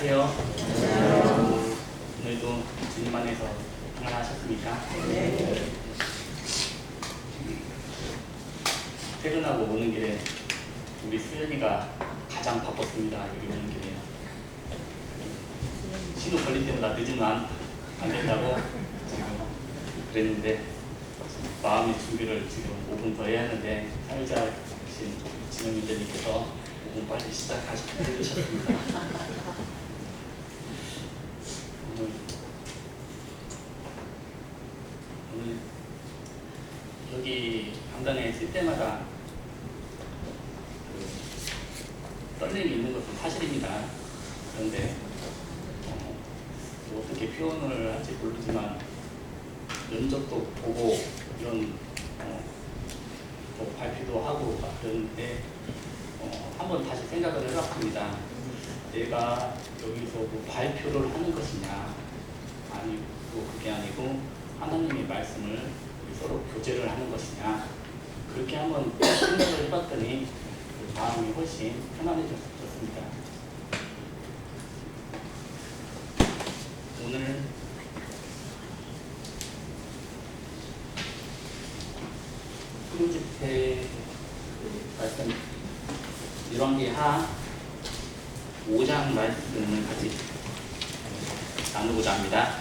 안녕하세요. 오늘도 주님 안에서 평안하셨습니까? 네. 퇴근하고 오는 길에 우리 수연이가 가장 바빴습니다. 여기 오는 길에. 신호 걸릴 때마다 늦으면 안 된다고 지금 그랬는데 마음의 준비를 지금 5분 더 해야 하는데 사회자신 진영민대님께서 5분 빨리 시작해주셨습니다. 오늘 여기 강단에 있을 때마다 떨림이 있는 것은 사실입니다. 그런데 어떻게 표현을 할지 모르지만 면접도 보고 이런 또 발표도 하고 막 그러는데 한번 다시 생각을 해봤습니다. 내가 여기서 뭐 발표를 하는 것이냐 아니고 그게 아니고 하나님의 말씀을 우리 서로 교제를 하는 것이냐 그렇게 한번 생각을 해봤더니 마음이 훨씬 편안해졌습니다. 오늘 푸른집회 말씀 열왕기하 5장 말씀을 같이 나누고자 합니다.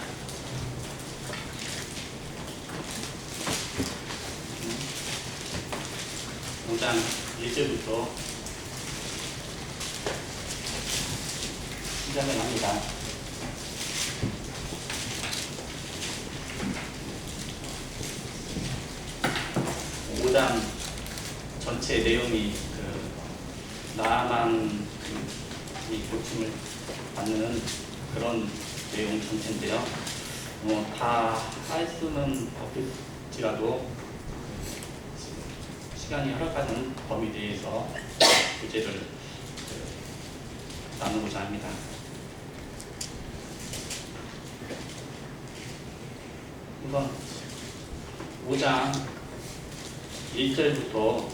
음, 5장 1절부터 시작을 합니다. 전체 내용이 나아만이 고침을 받는 그런 내용 전체인데요. 다 할 수는 없을지라도 시간이 허락하는 범위 내에서 교재를 나누고자 합니다. 우선 5장 1절부터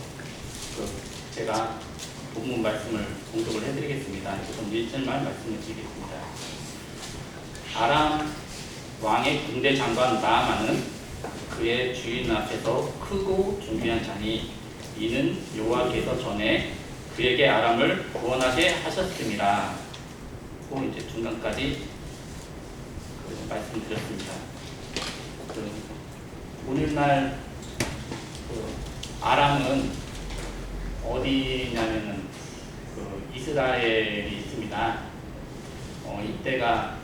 제가 본문 말씀을 공독을 해드리겠습니다. 우선 1절만 말씀을 드리겠습니다. 아람 왕의 군대 장관 나아만은 그의 주인 앞에서 크고 존귀한 자니 이는 여호와께서 전에 그에게 아람을 구원하게 하셨음이라. 또 이제 중간까지 말씀드렸습니다. 오늘날 아람은 어디냐면은 이스라엘이 있습니다. 이때가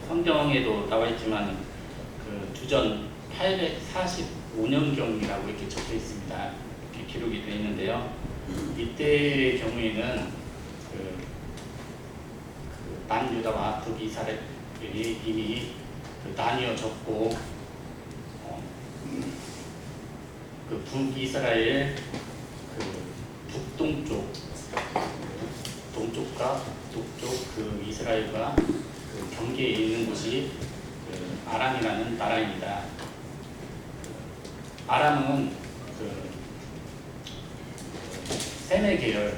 성경에도 나와 있지만 주전 845년경이라고 이렇게 적혀 있습니다. 이렇게 기록이 되어 있는데요. 이때의 경우에는 남유다와 북이스라엘이 이미 나뉘어졌고 북이스라엘 동쪽과 북쪽 이스라엘과 경계에 있는 곳이 아람이라는 나라입니다. 아람은 셈의 계열,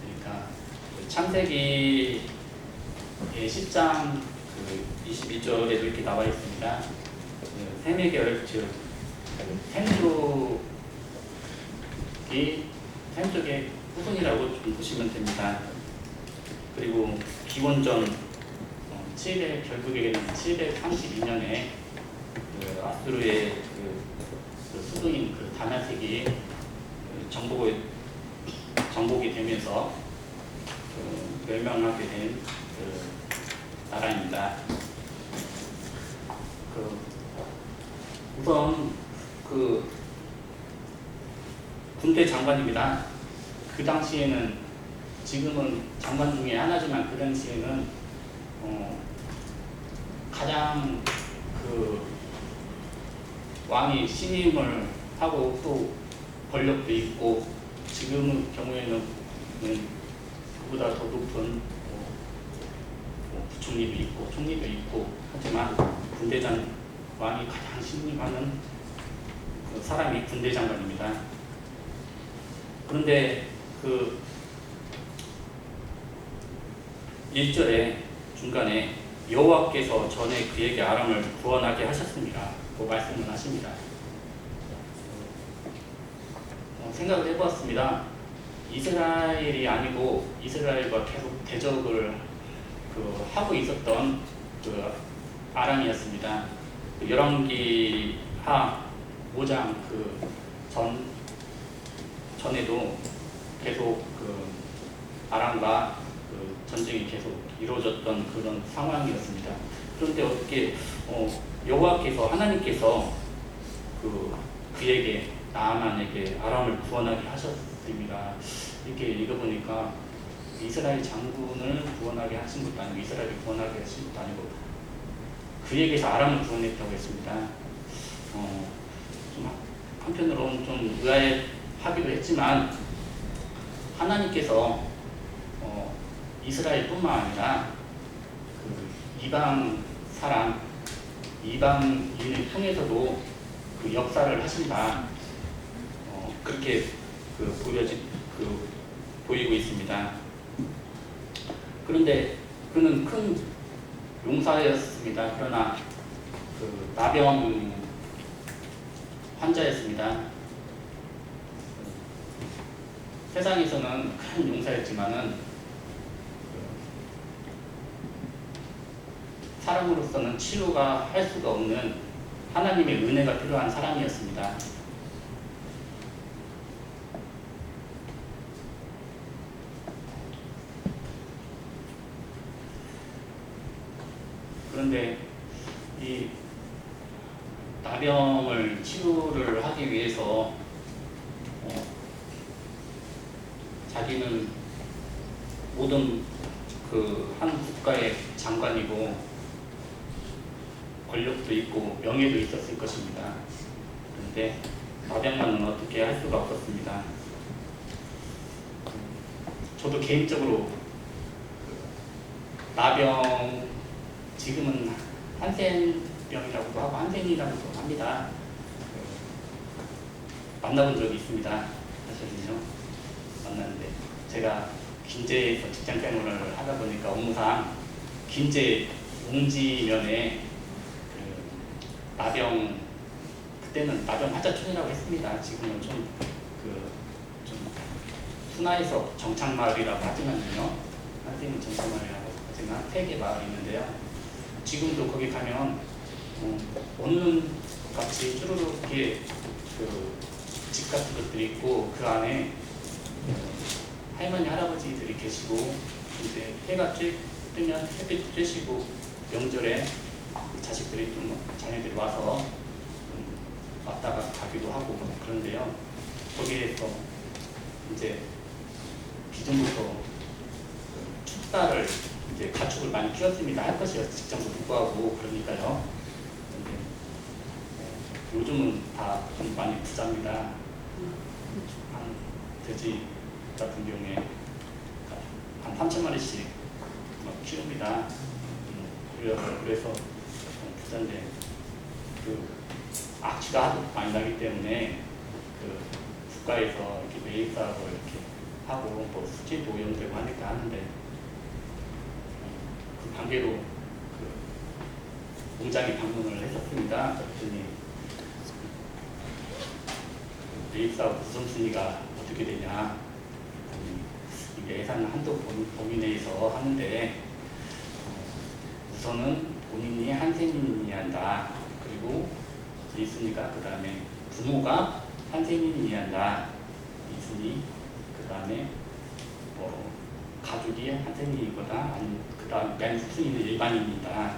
그러니까 창세기의 10장 22절에도 이렇게 나와 있습니다. 셈의 계열, 즉 셈족의 후손이라고 좀 보시면 됩니다. 그리고 기원전 결국에는 732년에 아수르의 수도인 다메섹이 정복이 되면서 멸망하게 된 나라입니다. 우선 군대 장관입니다. 그 당시에는 지금은 장관 중에 하나지만 그 당시에는 가장 왕이 신임을 하고 또 권력도 있고 지금의 경우에는 그보다 더 높은 부총리도 있고 총리도 있고 하지만 군대장 왕이 가장 신임하는 사람이 군대 장관입니다. 그런데 1절에 중간에 여호와께서 전에 그에게 아람을 구원하게 하셨습니다. 그 말씀을 하십니다. 생각을 해보았습니다. 이스라엘이 아니고 이스라엘과 계속 대적을 하고 있었던 아람이었습니다. 열왕기하 5장 전에도 계속 아람과 전쟁이 계속 이루어졌던 그런 상황이었습니다. 그런데 어떻게 여호와께서 하나님께서 그에게 나아만에게 아람을 구원하게 하셨습니다. 이렇게 읽어보니까 이스라엘 장군을 구원하게 하신 것도 아니고 이스라엘을 구원하게 하신 것도 아니고 그에게서 아람을 구원했다고 했습니다. 좀 한편으로는 좀 의아해하기도 했지만 하나님께서 이스라엘뿐만 아니라 이방 사람, 이방인을 통해서도 역사를 하신다. 그렇게 보이고 있습니다. 그런데 그는 큰 용사였습니다. 그러나 나병 환자였습니다. 세상에서는 큰 용사였지만은 사람으로서는 치료가 할 수가 없는 하나님의 은혜가 필요한 사람이었습니다. 그런데 이 나병을 치료를 하기 위해서 자기는 모든 한 국가의 장관이고 권력도 있고 명예도 있었을 것입니다. 그런데 나병만은 어떻게 할 수가 없었습니다. 저도 개인적으로 나병 지금은 한센병이라고도 하고 한센이라고도 합니다. 만나본 적이 있습니다. 사실은요. 만났는데 제가 긴제에서 직장생활을 하다 보니까 업무상 긴제 옹지면에 나병 그때는 나병 환자촌이라고 했습니다. 지금은 좀 순화해서 정착마을이라고 하지만요. 한때는 정착마을이라고 하지만 3개 마을이 있는데요. 지금도 거기 가면 원룸 같이 쭈루룩 이렇게 집 같은 것들이 있고 그 안에 할머니 할아버지들이 계시고 이제 해가 뜨면 햇빛 쬐시고 명절에 자식들이 자녀들이 와서 왔다가 가기도 하고 그런데요. 거기에서 이제 기존부터 축사를 이제 가축을 많이 키웠습니다. 할 것이었어 직장도 불구하고 그러니까요. 근데 요즘은 다 좀 많이 부자입니다. 한 돼지 같은 경우에 한 3,000마리씩 막 키웁니다. 그래서 부자인데 악취가 하도 많이 나기 때문에 국가에서 이렇게 매입사하고 이렇게 하고 뭐 수지도 오염되고 하니까 하는데 그 관계로 공장에 방문을 했었습니다. 그랬더니 매입사하고 우선순위가 어떻게 되냐. 이게 예산 한도 범위 내에서 하는데 우선은 본인이 한센인이 한다. 그리고 있으니까 그 다음에 부모가 한센인이 한다. 있으니 그 다음에 가족이 한센인이거나 아니면 그 다음 맨 후순위는 일반인이다.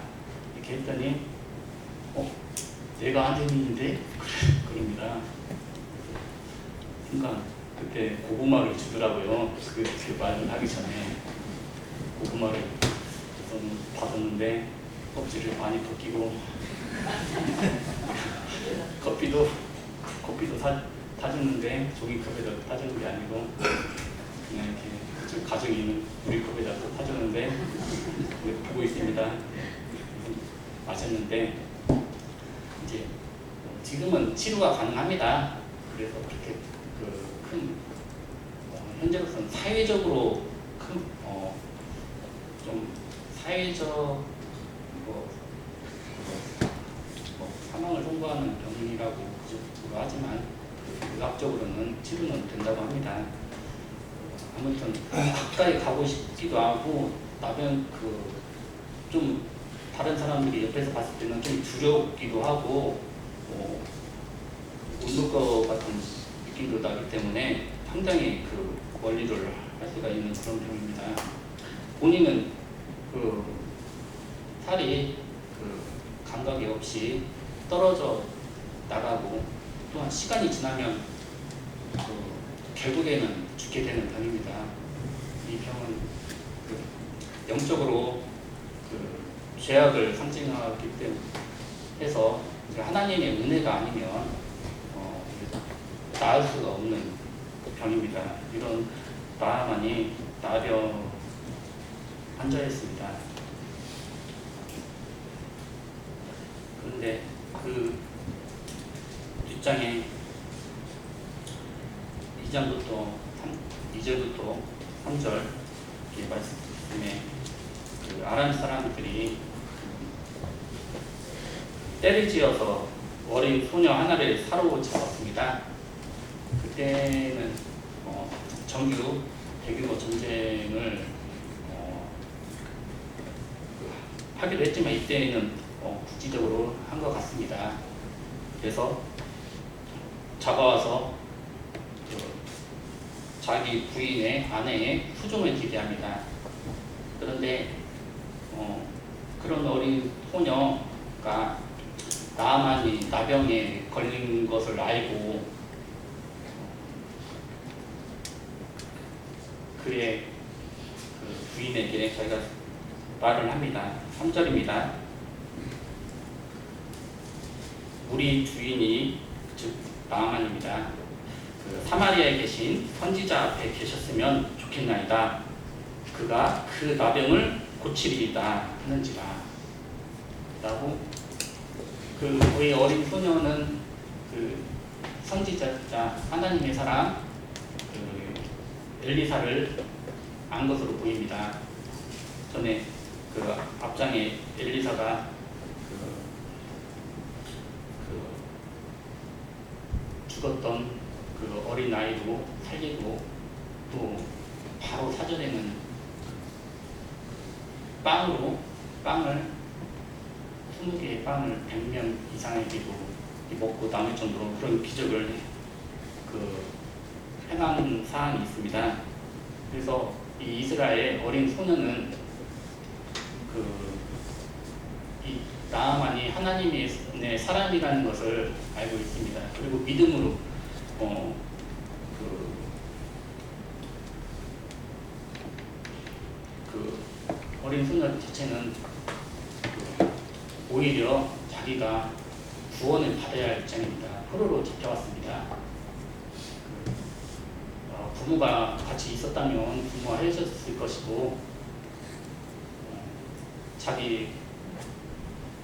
이렇게 했더니 내가 한센인인데 그럽니다. 순간 그때 고구마를 주더라고요. 그 말을 하기 전에 고구마를 우선 받았는데 껍질을 많이 벗기고 커피도 타줬는데 종이컵에다 타주는 게 아니고 그냥 이렇게 가정이 있는 우리 컵에다 타줬는데 보고 있습니다. 마셨는데 이제 지금은 치료가 가능합니다. 그래서 그렇게 큰 현재로서는 사회적으로 큰 좀 사회적 사망을 통보하는 병이라고 그쪽으로 하지만 의학적으로는 치료는 된다고 합니다. 아무튼 가까이 가고 싶기도 하고 나면 좀 다른 사람들이 옆에서 봤을 때는 좀 두렵기도 하고 웃을 것 같은 느낌도 나기 때문에 상당히 원리를 할 수가 있는 그런 병입니다. 본인은 살이 감각이 없이 떨어져 나가고 또한 시간이 지나면 결국에는 죽게 되는 병입니다. 이 병은 영적으로 죄악을 상징하기 때문에 해서 하나님의 은혜가 아니면 나을 수가 없는 병입니다. 이런 나아만이 나병 환자였습니다. 그런데 뒷장에 2절부터 3절 말씀에 아람 사람들이 때를 지어서 어린 소녀 하나를 사로잡았습니다. 그때는 정규 대규모 전쟁을 하기로 했지만 이때는 국지적으로 한 것 같습니다. 그래서 잡아와서 자기 부인의 아내의 후종을 기대합니다. 그런데 그런 어린 소녀가 나아만이 나병에 걸린 것을 알고 그의 부인에게 자기가 말을 합니다. 3절입니다. 우리 주인이 즉 나아만입니다. 사마리아에 계신 선지자 앞에 계셨으면 좋겠나이다. 그가 그 나병을 고치리이다 하는지라 라고 그의 어린 소녀는 선지자 하나님의 사람 엘리사를 안 것으로 보입니다. 전에 앞장에 엘리사가 죽었던 어린 아이도 살리고 또 바로 사전에는 빵을 20개의 빵을 100명 이상에게도 먹고 남을 정도로 그런 기적을 행한 사항이 있습니다. 그래서 이 이스라엘 어린 소녀는 이 나아만이 하나님의 사람이라는 것을 알고 있습니다. 그리고 믿음으로 어린 소녀 자체는 오히려 자기가 구원을 받아야 할 입장입니다. 포로로 잡혀왔습니다. 부모가 같이 있었다면 부모가 헤어졌을 것이고 자기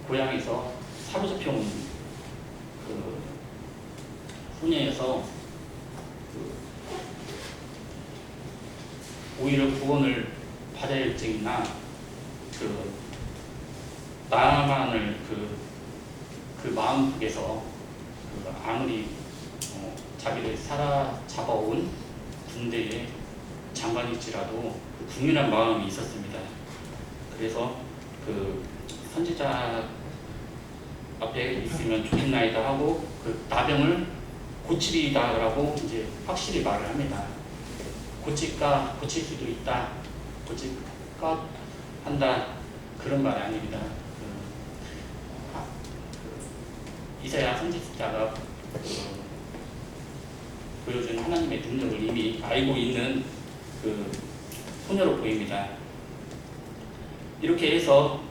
고향에서 사로잡혀온 소녀여서 오히려 구원을 받아야 할 입장이나 나만을 그 마음속에서 아무리 자기를 사로잡아온 군대의 장관일지라도 국민한 마음이 있었습니다. 그래서 선지자 앞에 있으면 좋겠나이다 하고 나병을 고치리다라고 이제 확실히 말을 합니다. 고칠 수도 있다, 고칠까 한다 그런 말이 아닙니다. 이사야 선지자가 보여준 하나님의 능력을 이미 알고 있는 소녀로 보입니다. 이렇게 해서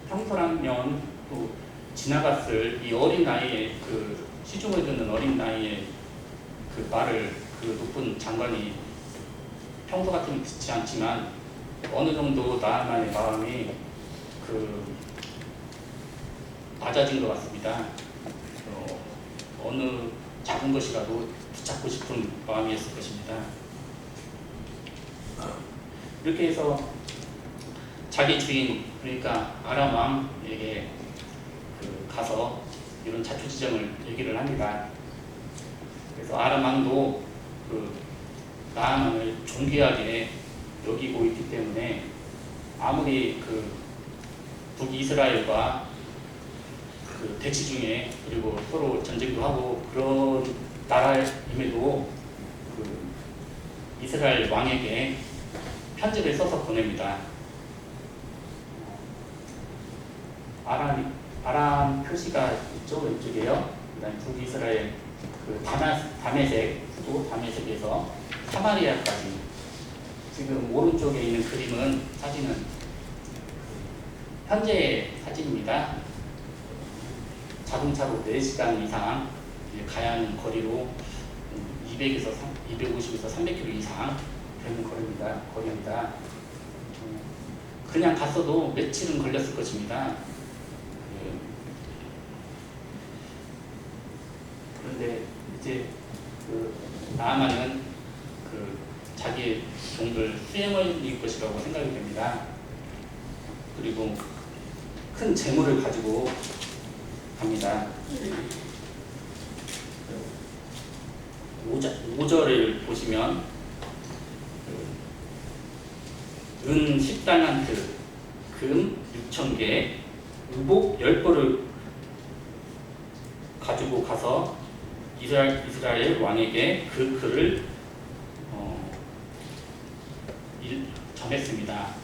평소라면 또 지나갔을 이 어린 나이에 시중을 듣는 어린 나이에 말을 높은 장관이 평소 같으면 듣지 않지만 어느 정도 나만의 마음이 낮아진 것 같습니다. 어느 작은 것이라도 붙잡고 싶은 마음이었을 것입니다. 이렇게 해서 자기 주인, 그러니까 아람 왕에게 가서 이런 자초지정을 얘기를 합니다. 그래서 아람 왕도 나아만을 존귀하게 여기고 있기 때문에 아무리 북이스라엘과 대치 중에, 그리고 서로 전쟁도 하고 그런 나라임에도 이스라엘 왕에게 편지를 써서 보냅니다. 아람 표시가 있죠, 왼쪽에요. 그다음 북이스라엘 다메섹, 수도 다메섹에서 사마리아까지. 지금 오른쪽에 있는 사진은 현재의 사진입니다. 자동차로 4시간 이상 가야 하는 거리로 250에서 300km 이상 되는 거리입니다. 그냥 갔어도 며칠은 걸렸을 것입니다. 그런데 이제 나아만은 자기의 종들 수행을 이길 것이라고 생각이 됩니다. 그리고 큰 재물을 가지고 갑니다. 5절을 보시면 은 10달란트, 금 6,000개, 의복 10벌을 가지고 가서 이스라엘 왕에게 그 글을 전했습니다.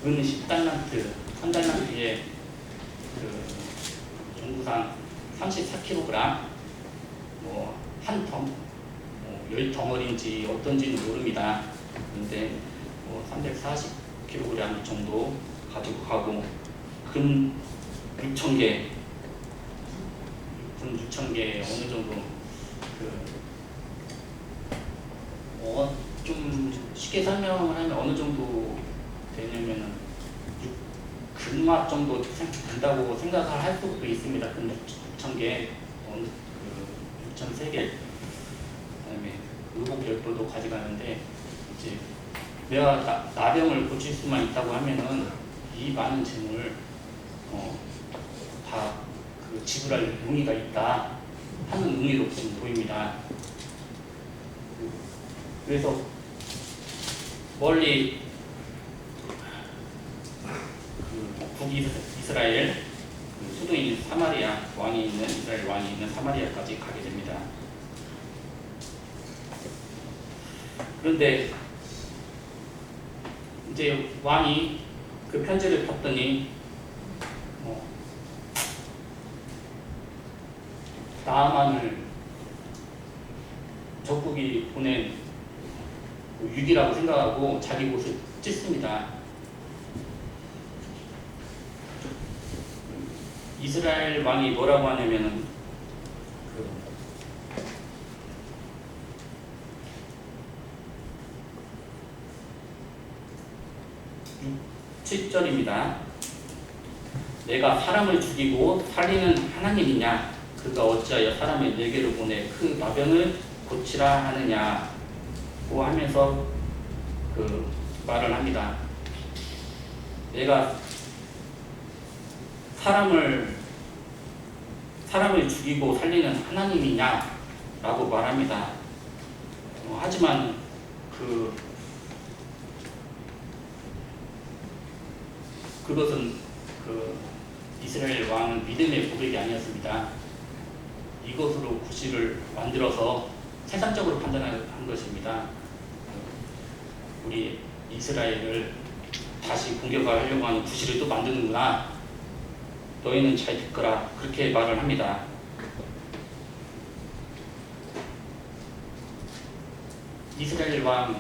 은 10달란트, 1달란트에 정구상 34kg, 한 10덩어리인지 어떤지는 모릅니다. 그런데 340kg 정도 가지고 가고, 금 6,000개, 어느 정도 좀 쉽게 설명을 하면 어느 정도 되냐면은 금맛 정도 된다고 생각을 할 수도 있습니다. 금 6,000개, 6,003개, 그다음에 의복 10벌도 가져가는데, 이제 내가 나병을 고칠 수만 있다고 하면은 이 많은 재물 다 지불할 용의가 있다 하는 의미로 지금 보입니다. 그래서 멀리 북이스라엘 수도인 사마리아 왕이 있는, 이스라엘 왕이 있는 사마리아까지 가게 됩니다. 그런데 이제 왕이 그 편지를 봤더니 나아만을 적국이 보낸 위기라고 생각하고 자기 곳을 찢습니다. 이스라엘 왕이 뭐라고 하냐면은 7절입니다. 내가 사람을 죽이고 살리는 하나님이냐? 그가 어찌하여 사람을 내게로 보내 그 나병을 고치라 하느냐고 하면서 말을 합니다. 내가 사람을 죽이고 살리는 하나님이냐라고 말합니다. 하지만 그것은 이스라엘 왕은 믿음의 고백이 아니었습니다. 이것으로 구실을 만들어서 세상적으로 판단한 것입니다. 우리 이스라엘을 다시 공격하려고 하는 구실을 또 만드는구나. 너희는 잘 듣거라. 그렇게 말을 합니다. 이스라엘 왕은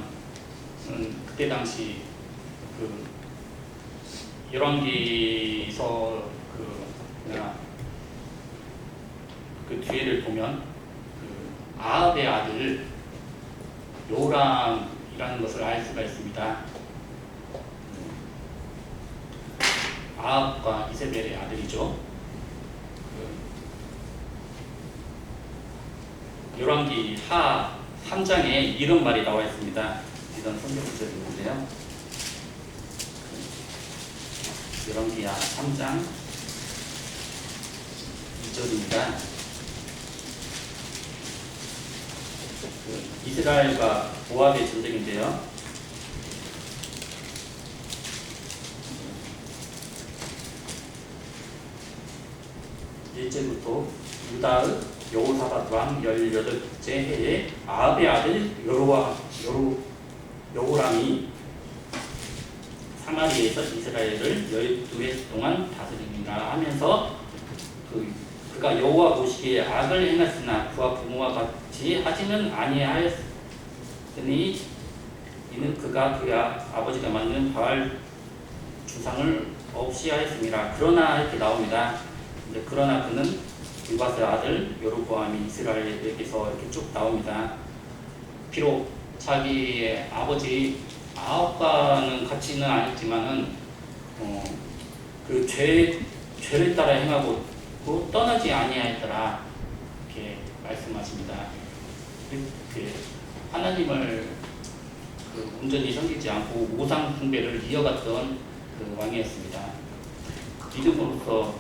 그때 당시 열왕기서 그 뒤에를 보면 아합의 아들 요람이라는 것을 알 수가 있습니다. 아합과 이세벨의 아들이죠. 열왕기 하 3장에 이런 말이 나와 있습니다. 이런 성경 구절이 있는데요. 열왕기 하 3장 2절입니다. 이스라엘과 모압의 전쟁인데요. 1절부터 유다의 여호사밧 왕 18째 해에 아합의 아들 여호람이 사마리에서 이스라엘을 12해 동안 다스립니다 하면서 그가 여호와 보시기에 악을 행했으나 그와 부모와 같이 하지는 아니하였으니 이는 그가 그의 아버지가 만든 바알 주상을 없이 하였습니다. 그러나 이렇게 나옵니다. 그러나 그는 느밧의 아들 여로보암이 이스라엘에게서 이렇게 쭉 나옵니다. 비록 자기의 아버지 아합과는 같이는 아니지만은 그 죄를 따라 행하고 떠나지 아니하였더라 이렇게 말씀하십니다. 이렇게 하나님을 온전히 섬기지 않고 우상 숭배를 이어갔던 그 왕이었습니다. 믿음으로써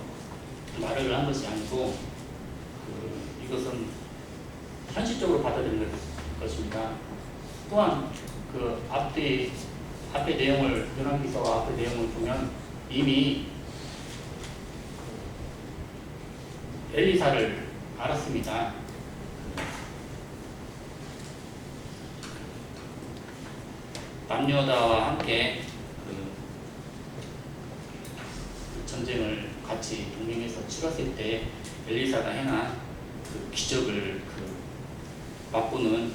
말을 한 것이 아니고 이것은 현실적으로 받아들이는 것입니다. 또한 그 앞에 내용을 열왕기서 앞에 내용을 보면 이미 엘리사를 알았습니다. 남녀다와 함께 전쟁을 같이 동행해서 치렀을 때 엘리사가 행한 그 기적을 맛보는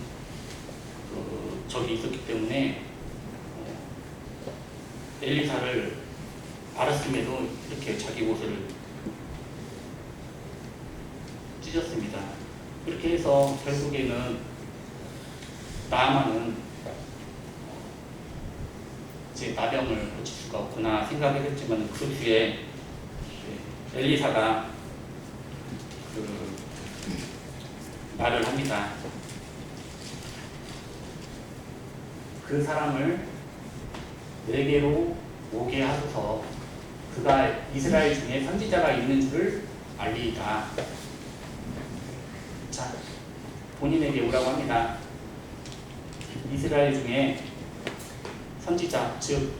적이 있었기 때문에 엘리사를 알았음에도 이렇게 자기 옷을 찢었습니다. 그렇게 해서 결국에는 나아만은 제 나병을 고칠 수가 없구나 생각했지만 그 뒤에 엘리사가 말을 합니다. 그 사람을 내게로 오게 하소서. 그가 이스라엘 중에 선지자가 있는 줄을 알리이다. 자, 본인에게 오라고 합니다. 이스라엘 중에 선지자, 즉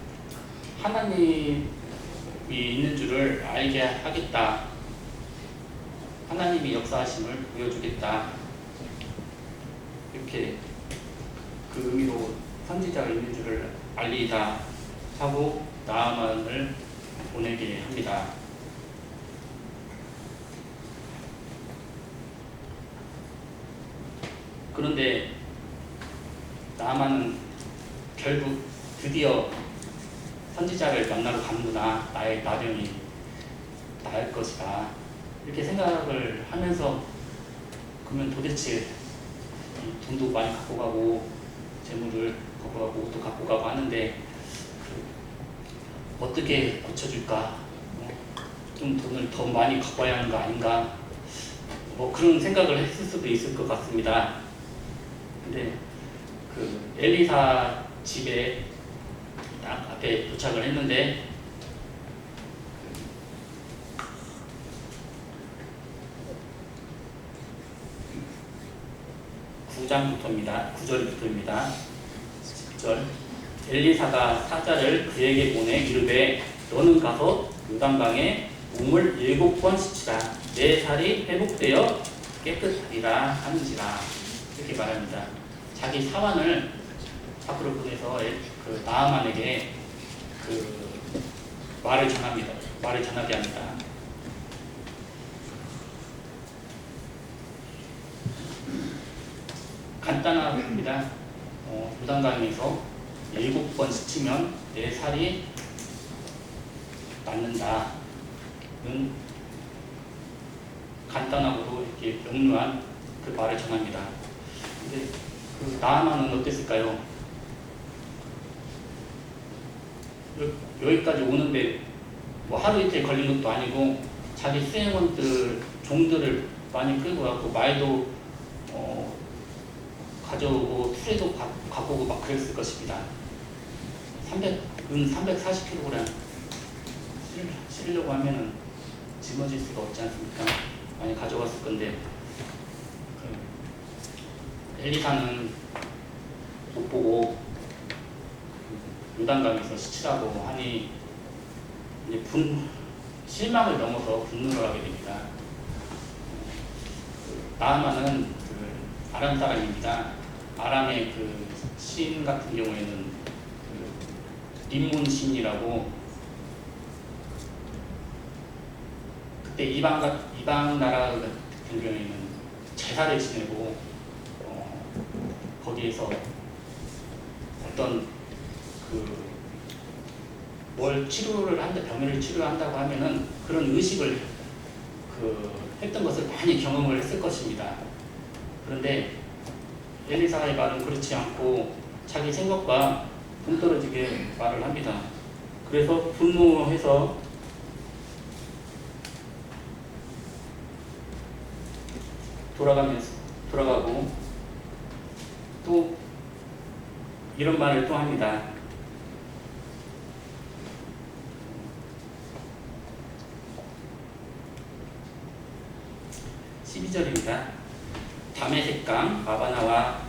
하나님이 있는 줄을 알게 하겠다. 하나님이 역사하심을 보여주겠다. 이렇게 그 의미로 선지자가 있는 줄을 알리다 하고 나아만을 보내게 합니다. 그런데 나아만은 결국 드디어 선지자를 만나러 가는구나. 나의 나병이 나을 것이다. 이렇게 생각을 하면서 그러면 도대체 돈도 많이 갖고 가고 재물을 갖고 가고 옷도 갖고 가고 하는데 어떻게 고쳐줄까? 좀 돈을 더 많이 갖고 와야 하는 거 아닌가? 그런 생각을 했을 수도 있을 것 같습니다. 근데 그 엘리사 집에 딱 앞에 도착을 했는데 9장부터입니다. 9절부터입니다. 10절 엘리사가 사자를 그에게 보내 이르되 너는 가서 요단강에 몸을 7번 씻으라. 내 살이 회복되어 깨끗하리라 하는지라. 이렇게 말합니다. 자기 사환을 밖으로 보내서 그 나아만에게 그 말을 전합니다. 말을 전하게 합니다. 간단합니다. 요단강에서 7번 씻으면 내 살이 낫는다는 간단하고도 이렇게 명료한 그 말을 전합니다. 근데 그 나아만은 어땠을까요? 여기까지 오는데 하루 이틀 걸린 것도 아니고 자기 수행원들 종들을 많이 끌고 왔고 말도 가져오고 수레도 갖고 오고 막 그랬을 것입니다. 340kg 실으려고 하면은 짊어질 수가 없지 않습니까? 많이 가져갔을 건데 엘리사는 못 보고 요단강에서 시치라고 하니 이제 실망을 넘어서 분노를 하게 됩니다. 나아만은 아람 사람입니다. 아람의 신 같은 경우에는 림몬 신이라고 그때 이방 나라 같은 경우에는 제사를 지내고 거기에서 어떤 뭘 치료를 한다, 병을 치료한다고 하면은 그런 의식을 했던 것을 많이 경험을 했을 것입니다. 그런데 엘리사의 말은 그렇지 않고 자기 생각과 동떨어지게 말을 합니다. 그래서 분노해서 돌아가고 또 이런 말을 또 합니다. 12절입니다. 다메섹강 아바나와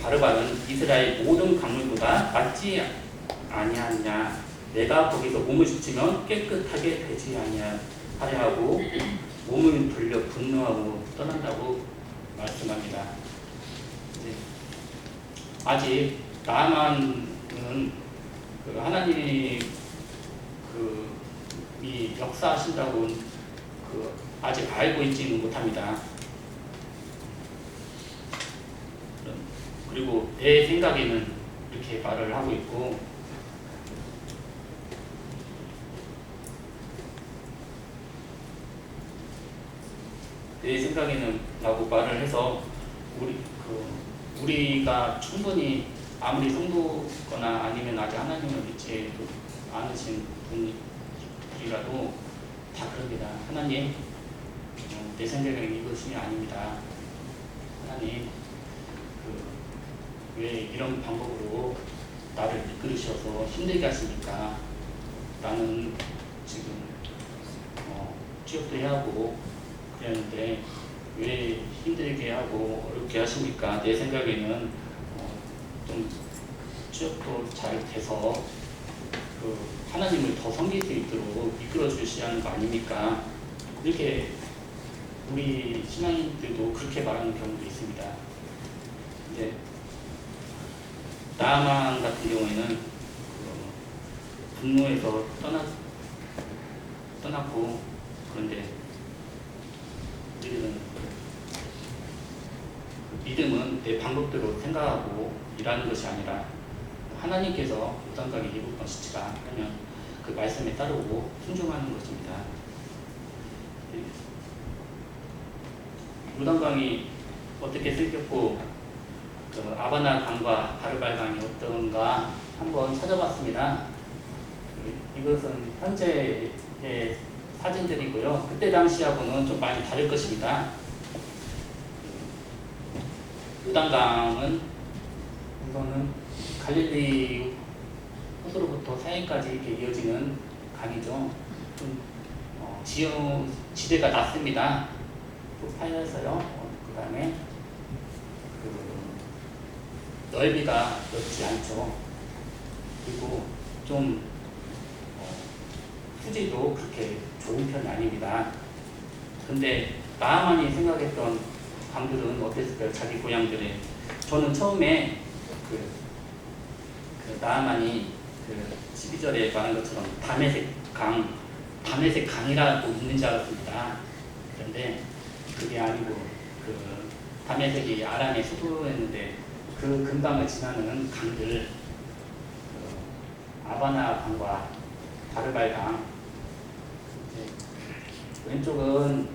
바르바는 이스라엘 모든 강물보다 낫지 아니하냐. 내가 거기서 몸을 씻으면 깨끗하게 되지 아니하려 하고 몸을 돌려 분노하고 떠난다고 말씀합니다. 아직 나아만은 하나님이 이 역사하신다고 아직 알고 있지는 못합니다. 그리고 내 생각에는 이렇게 말을 하고 있고 내 생각에는 라고 말을 해서 우리가 충분히 아무리 성도거나 아니면 아직 하나님을 믿지 않으신 분이라도 다 그럽니다. 하나님, 내 생각에는 이것이 아닙니다. 하나님, 왜 이런 방법으로 나를 이끌으셔서 힘들게 하십니까? 나는 지금 취업도 해야 하고 그랬는데 왜 힘들게 하고 어렵게 하십니까? 내 생각에는 좀 취업도 잘 돼서 하나님을 더 섬길 수 있도록 이끌어 주시는 거 아닙니까? 이렇게 우리 신앙인들도 그렇게 말하는 경우도 있습니다. 이제 나아만 같은 경우에는 분노에서 떠났고 그런데 우리는 믿음은 내 방법대로 생각하고 일하는 것이 아니라 하나님께서 요단강에 7번 시치라 하면 그 말씀에 따르고 순종하는 것입니다. 요단강이 어떻게 생겼고 아바나 강과 바르발 강이 어떤가 한번 찾아봤습니다. 이것은 현재의 사진들이고요. 그때 당시하고는 좀 많이 다를 것입니다. 요단강은 우선은 갈릴리 호수로부터 사해까지 이렇게 이어지는 강이죠. 좀 지대가 낮습니다. 파여서요. 그 다음에 넓이가 넓지 않죠. 그리고 좀 수지도 그렇게 좋은 편이 아닙니다. 근데 나아만이 생각했던 강들은 어땠을까요? 자기 고향들에. 저는 처음에 나아만이 12절에 말한 것처럼 다메섹 강이라고 있는 줄 알았습니다. 그런데 그게 아니고 다메섹이 아람의 수도였는데 그 근방을 지나는 강들 아바나 강과 바르발 강 왼쪽은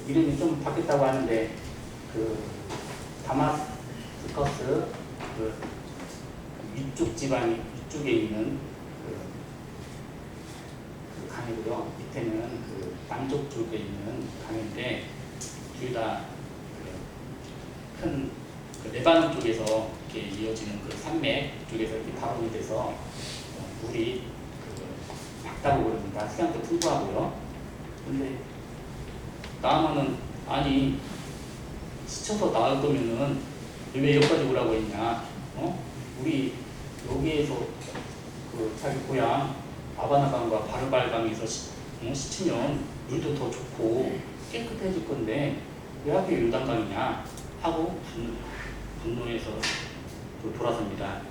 이름이 좀 바뀌었다고 하는데 다마스커스 위쪽 지방 위쪽에 있는 강이고요. 밑에는 남쪽 쪽에 있는 강인데 둘 다 큰 그 레바논 쪽에서 이렇게 이어지는 그 산맥 쪽에서 이렇게 가공이 돼서 물이 그 맑다고 그럽니다. 수량도 풍부하고요. 근데 나아만은 아니 스쳐서 나올 거면은 왜 여기까지 오라고 했냐? 우리 여기에서 그 자기 고향 아바나강과 바르발강에서 씻으면 물도 더 좋고 깨끗해질 건데 왜 하필 요단강이냐 하고 분노해서 돌아섭니다.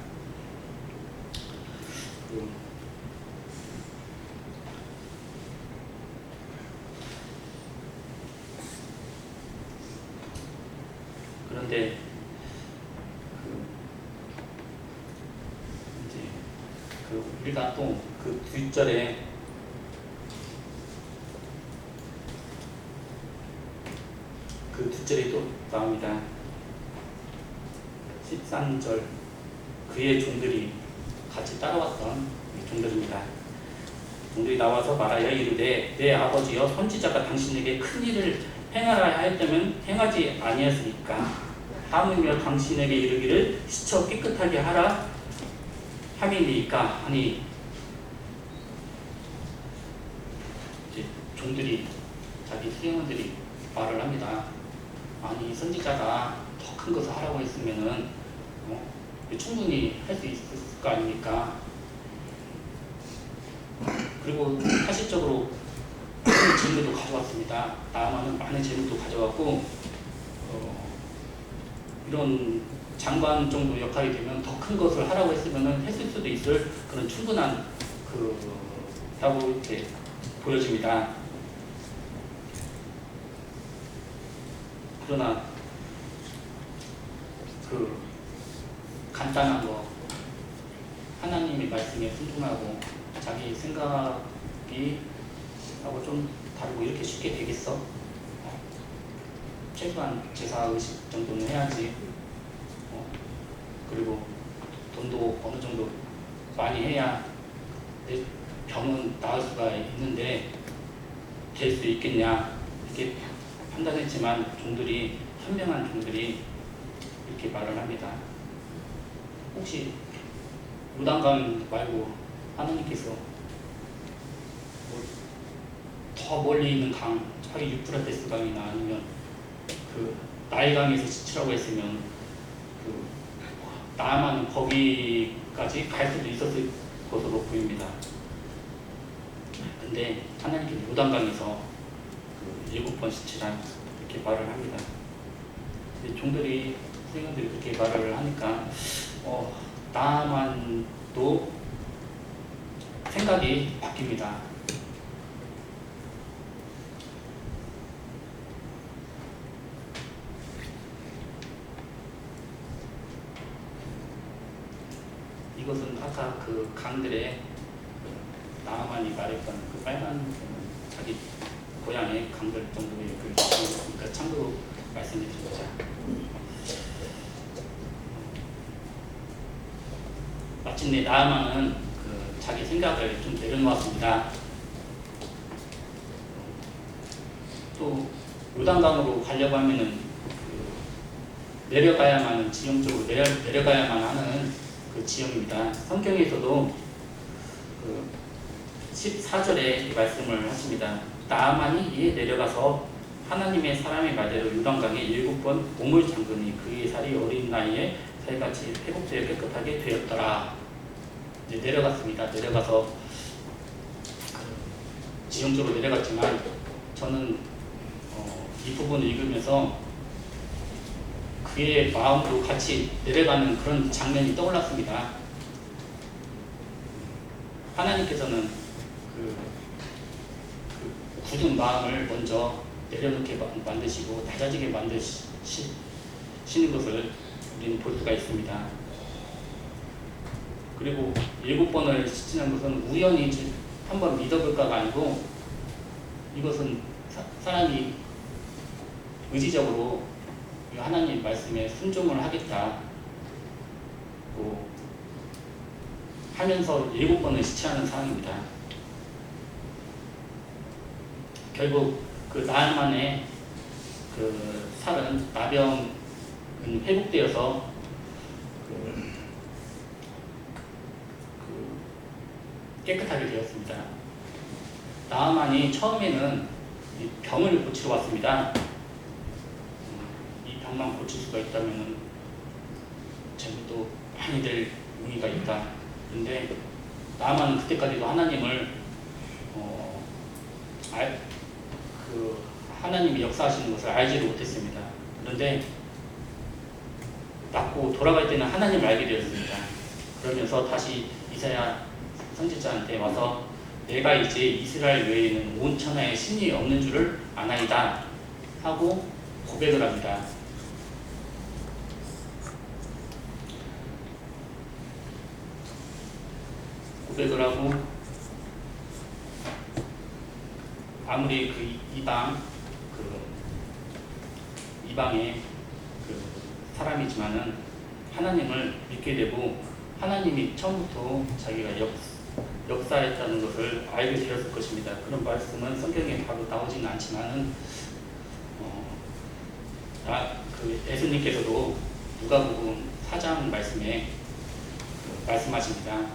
그런데 이제 우리가 또 그 뒷절에 또 나옵니다. 13절 그의 종들이 같이 따라왔던 종들입니다. 종들이 나와서 말하여 이르되 내 아버지여 선지자가 당신에게 큰 일을 행하라 하였다면 행하지 아니하였으니까 하물며 당신에게 이르기를 씻어 깨끗하게 하라 함이니까 하니 이제 종들이 자기 수행원들이 말을 합니다. 아니 선지자가 더 큰 것을 하라고 했으면은 충분히 할 수 있을 거 아닙니까? 그리고 사실적으로 많은 재물도 가져왔습니다. 나아만은 많은 재물도 가져왔고 이런 장관 정도 역할이 되면 더 큰 것을 하라고 했으면은 했을 수도 있을 그런 충분한 라고 이렇게 보여집니다. 그러나 간단한 거 하나님의 말씀에 순종하고 자기 생각이 하고 좀 다르고 이렇게 쉽게 되겠어? 최소한 제사의식 정도는 해야지. 그리고 돈도 어느 정도 많이 해야 내 병은 나을 수가 있는데 될 수 있겠냐 이렇게 판단했지만 현명한 종들이 이렇게 말을 합니다. 혹시 요단강 말고 하나님께서 더 멀리 있는 강, 차라리 유프라테스 강이나 아니면 나일강에서 씻으라고 했으면 나아만은 거기까지 갈 수도 있었을 것으로 보입니다. 근데 하나님께서 요단강에서 7번 씻으라 이렇게 말을 합니다. 종들이 수행원들이 그렇게 말을 하니까 나만도 생각이 바뀝니다. 이것은 아까 강들의 나아만이 말했던 빨간 자기 고향의 강들 정도의 그러니까 참고로 말씀해 드리자. 마침내 나아만은 자기 생각을 좀 내려놓았습니다. 또 요단강으로 가려고 하면은 내려가야만 하는 지형적으로 내려가야만 하는 지형입니다. 성경에서도 14절에 말씀을 하십니다. 나아만이 이에 내려가서 하나님의 사람의 말대로 요단강에 7번 몸을 잠그니 그의 살이 어린 나이에 살같이 회복되어 깨끗하게 되었더라. 이제 내려갔습니다. 내려가서 지형적으로 내려갔지만 저는 이 부분을 읽으면서 그의 마음도 같이 내려가는 그런 장면이 떠올랐습니다. 하나님께서는 굳은 마음을 먼저 내려놓게 만드시고 다져지게 만드시는 것을 우리는 볼 수가 있습니다. 그리고 7번을 씻는 것은 우연히 한번 믿어볼까가 아니고 이것은 사람이 의지적으로 하나님 말씀에 순종을 하겠다 하면서 7번을 시치하는 상황입니다. 결국 나아만의 살은 나병 회복되어서 깨끗하게 되었습니다. 나아만이 처음에는 이 병을 고치러 왔습니다. 이 병만 고칠 수가 있다면 전부도 많이 될 의미가 있다. 그런데 나아만은 그때까지도 하나님을 하나님이 역사하시는 것을 알지를 못했습니다. 그런데 낫고 돌아갈 때는 하나님을 알게 되었습니다. 그러면서 다시 이사야 선지자한테 와서 내가 이제 이스라엘 외에는 온 천하에 신이 없는 줄을 아나이다 하고 고백을 합니다. 고백을 하고 아무리 이방의 사람이지만은 하나님을 믿게 되고 하나님이 처음부터 자기가 역사했다는 것을 알게 되었을 것입니다. 그런 말씀은 성경에 바로 나오지는 않지만은 예수님께서도 누가복음 4장 말씀에 말씀하십니다.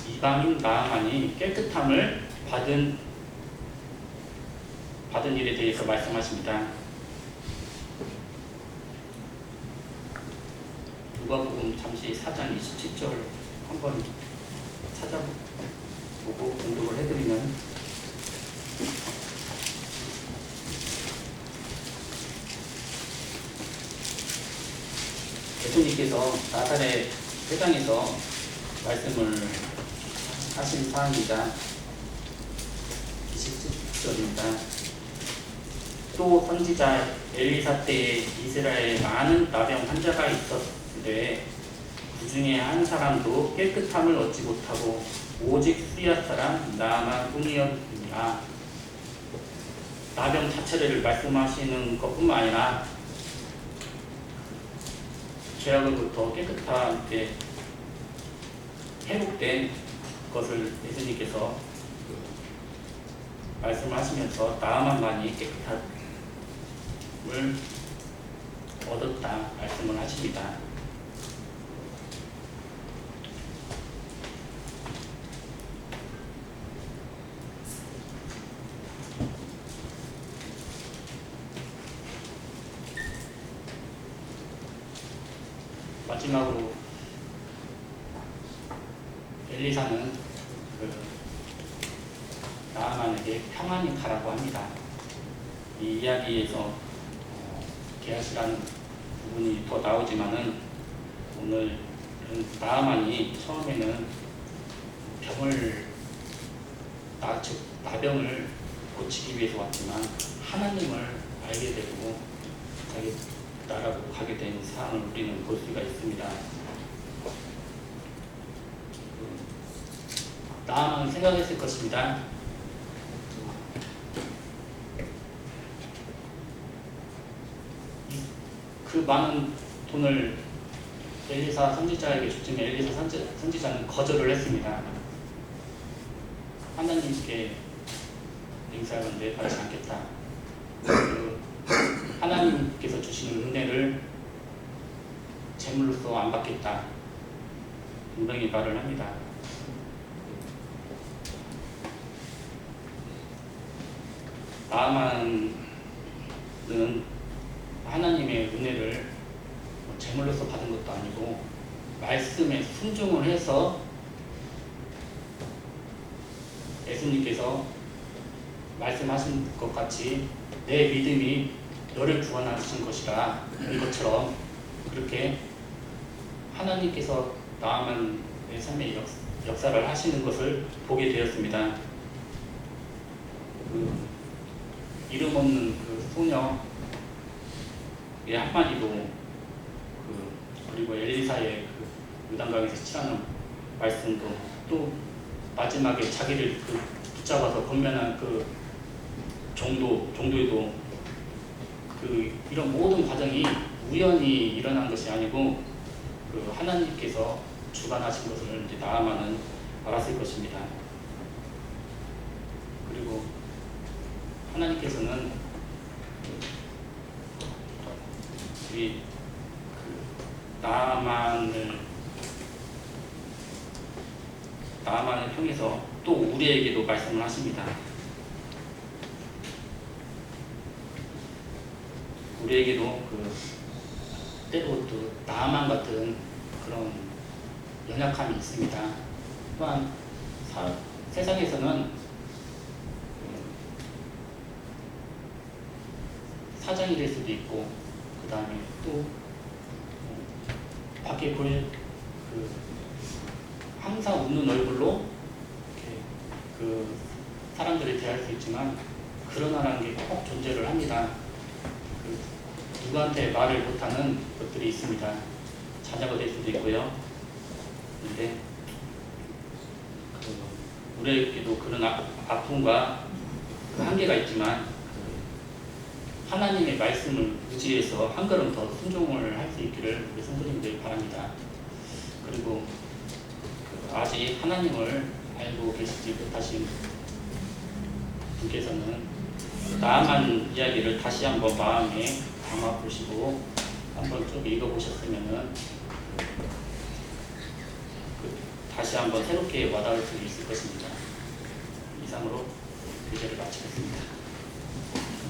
이방인 나아만이 깨끗함을 받은 일에 대해서 말씀하십니다. 누가복음 잠시 4장 27절 한번 찾아보고 공독을 해드리면 예수님께서 나사렛 회당에서 말씀을 하신 사항입니다. 27절입니다. 또 선지자 엘리사 때에 이스라엘에 많은 나병 환자가 있었는데 그 중에 한 사람도 깨끗함을 얻지 못하고 오직 수리앗 사람 나아만 뿐이었느니라. 나병 자체를 말씀하시는 것뿐만 아니라 죄악으로부터 깨끗하게 회복된 것을 예수님께서 말씀하시면서 나아만만이 깨끗함을 얻었다 말씀을 하십니다. 마지막으로 엘리사는 나아만에게 평안히 가라고 합니다. 이 이야기에서 게하시라는 부분이 더 나오지만은 오늘 나아만이 처음에는 나병을 고치기 위해서 왔지만 하나님을 알게 되고 자기 나라로 가게 된 사항을 우리는 볼 수가 있습니다. 나아만은 생각했을 것입니다. 그 많은 돈을 엘리사 선지자에게 줬지만 엘리사 선지자는 거절을 했습니다. 하나님께 맹세하건대 받지 않겠다. 하나님께서 주시는 은혜를 제물로서 안 받겠다. 분명히 말을 합니다. 나아만은 하나님의 은혜를 제물로서 받은 것도 아니고 말씀에 순종을 해서 예수님께서 말씀하신 것 같이 내 믿음이 너를 구원하신 것이라 이 것처럼 그렇게 하나님께서 나아만의 삶의 역사를 하시는 것을 보게 되었습니다. 이름 없는 소녀의 한마디도 그리고 엘리사의 요단강에서 취하는 말씀도 또 마지막에 자기를 붙잡아서 권면한 정도에도 이런 모든 과정이 우연히 일어난 것이 아니고 하나님께서 주관하신 것을 이제 나아만은 알았을 것입니다. 그리고 하나님께서는 우리 나만을 통해서 또 우리에게도 말씀을 하십니다. 우리에게도 때로 또 나만 같은 그런 연약함이 있습니다. 또한 세상에서는 사장이 될 수도 있고, 그 다음에 또 밖에 보일 항상 웃는 얼굴로 이렇게 사람들을 대할 수 있지만, 그러나라는 게 꼭 존재를 합니다. 누구한테 말을 못하는 것들이 있습니다. 자녀가 될 수도 있고요. 근데 우리에게도 그런 아픔과 한계가 있지만, 하나님의 말씀을 의지해서 한 걸음 더 순종을 할 수 있기를 우리 성도님들 바랍니다. 그리고 아직 하나님을 알고 계시지 못하신 분께서는 나아만 이야기를 다시 한번 마음에 담아 보시고 한번 좀 읽어보셨으면은 다시 한번 새롭게 와닿을 수 있을 것입니다. 이상으로 교제를 마치겠습니다.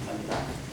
감사합니다.